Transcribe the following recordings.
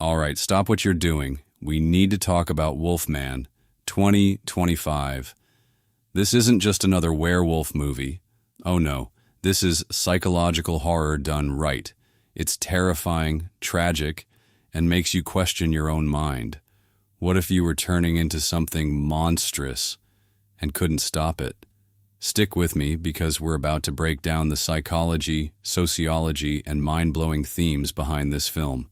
All right, stop what you're doing. We need to talk about Wolfman 2025. This isn't just another werewolf movie. Oh no, this is psychological horror done right. It's terrifying, tragic, and makes you question your own mind. What if you were turning into something monstrous and couldn't stop it? Stick with me because we're about to break down the psychology, sociology, and mind-blowing themes behind this film.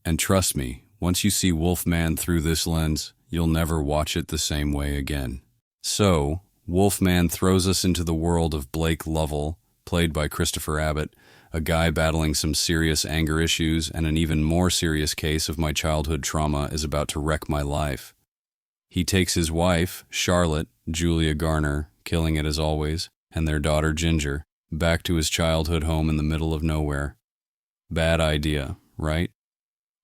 And trust me, once you see Wolfman through this lens, you'll never watch it the same way again. So, Wolfman throws us into the world of Blake Lovell, played by Christopher Abbott, a guy battling some serious anger issues and an even more serious case of my childhood trauma is about to wreck my life. He takes his wife, Charlotte, Julia Garner, killing it as always, and their daughter Ginger, back to his childhood home in the middle of nowhere. Bad idea, right?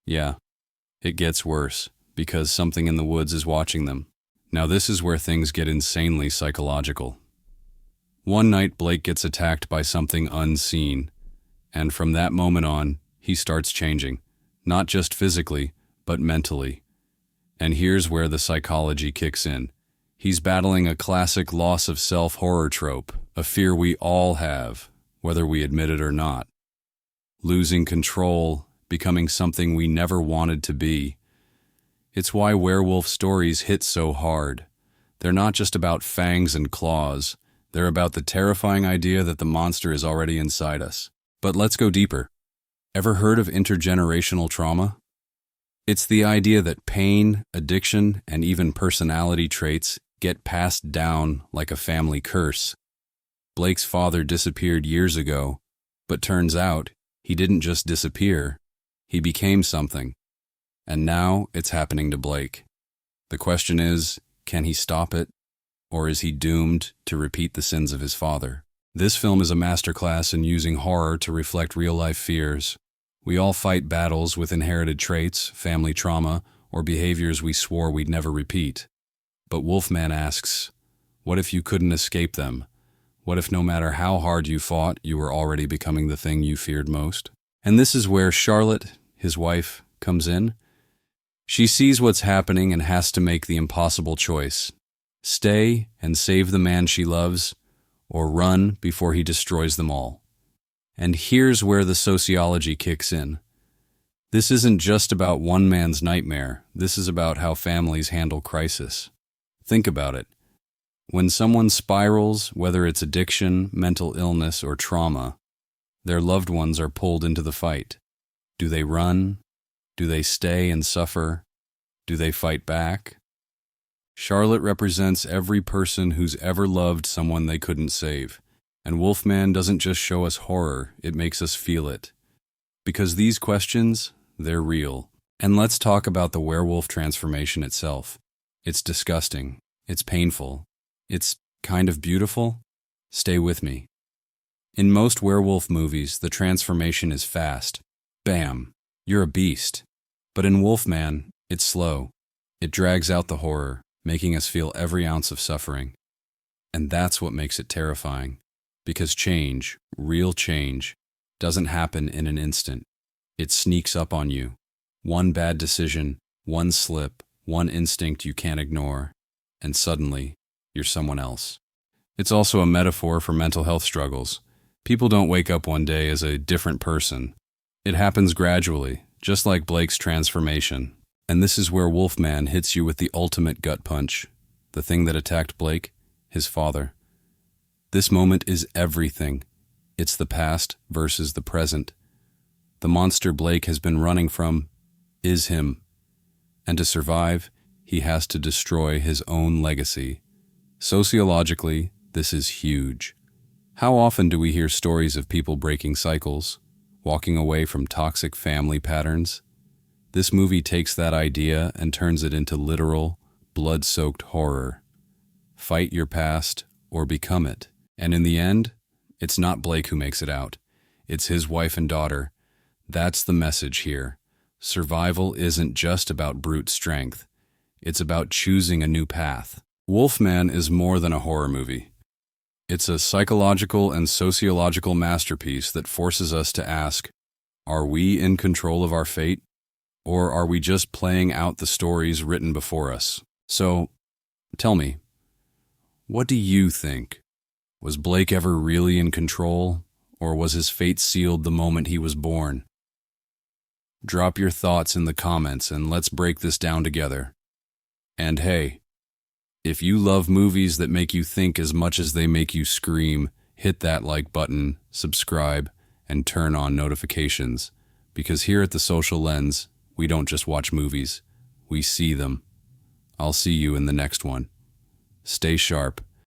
Yeah, it gets worse, because something in the woods is watching them. Now this is where things get insanely psychological. One night Blake gets attacked by something unseen, and from that moment on, he starts changing, not just physically, but mentally. And here's where the psychology kicks in. He's battling a classic loss of self horror trope, a fear we all have, whether we admit it or not. Losing control, becoming something we never wanted to be. It's why werewolf stories hit so hard. They're not just about fangs and claws. They're about the terrifying idea that the monster is already inside us. But let's go deeper. Ever heard of intergenerational trauma? It's the idea that pain, addiction, and even personality traits get passed down like a family curse. Blake's father disappeared years ago, but turns out he didn't just disappear. He became something, and now it's happening to Blake. The question is, can he stop it, or is he doomed to repeat the sins of his father? This film is a masterclass in using horror to reflect real-life fears. We all fight battles with inherited traits, family trauma, or behaviors we swore we'd never repeat. But Wolfman asks, what if you couldn't escape them? What if no matter how hard you fought, you were already becoming the thing you feared most? And this is where Charlotte, his wife, comes in. She sees what's happening and has to make the impossible choice. Stay and save the man she loves, or run before he destroys them all. And here's where the sociology kicks in. This isn't just about one man's nightmare. This is about how families handle crisis. Think about it. When someone spirals, whether it's addiction, mental illness, or trauma, their loved ones are pulled into the fight. Do they run? Do they stay and suffer? Do they fight back? Charlotte represents every person who's ever loved someone they couldn't save. And Wolfman doesn't just show us horror, it makes us feel it. Because these questions, they're real. And let's talk about the werewolf transformation itself. It's disgusting. It's painful. It's kind of beautiful. Stay with me. In most werewolf movies, the transformation is fast. Bam! You're a beast. But in Wolfman, it's slow. It drags out the horror, making us feel every ounce of suffering. And that's what makes it terrifying. Because change, real change, doesn't happen in an instant. It sneaks up on you. One bad decision, one slip, one instinct you can't ignore, and suddenly, you're someone else. It's also a metaphor for mental health struggles. People don't wake up one day as a different person. It happens gradually, just like Blake's transformation. And this is where Wolfman hits you with the ultimate gut punch. The thing that attacked Blake, his father. This moment is everything. It's the past versus the present. The monster Blake has been running from is him. And to survive, he has to destroy his own legacy. Sociologically, this is huge. How often do we hear stories of people breaking cycles, walking away from toxic family patterns? This movie takes that idea and turns it into literal, blood-soaked horror. Fight your past or become it. And in the end, it's not Blake who makes it out. It's his wife and daughter. That's the message here. Survival isn't just about brute strength. It's about choosing a new path. Wolfman is more than a horror movie. It's a psychological and sociological masterpiece that forces us to ask, are we in control of our fate? Or are we just playing out the stories written before us? So, tell me, what do you think? Was Blake ever really in control, or was his fate sealed the moment he was born? Drop your thoughts in the comments and let's break this down together. And hey, if you love movies that make you think as much as they make you scream, hit that like button, subscribe, and turn on notifications. Because here at The Social Lens, we don't just watch movies, we see them. I'll see you in the next one. Stay sharp.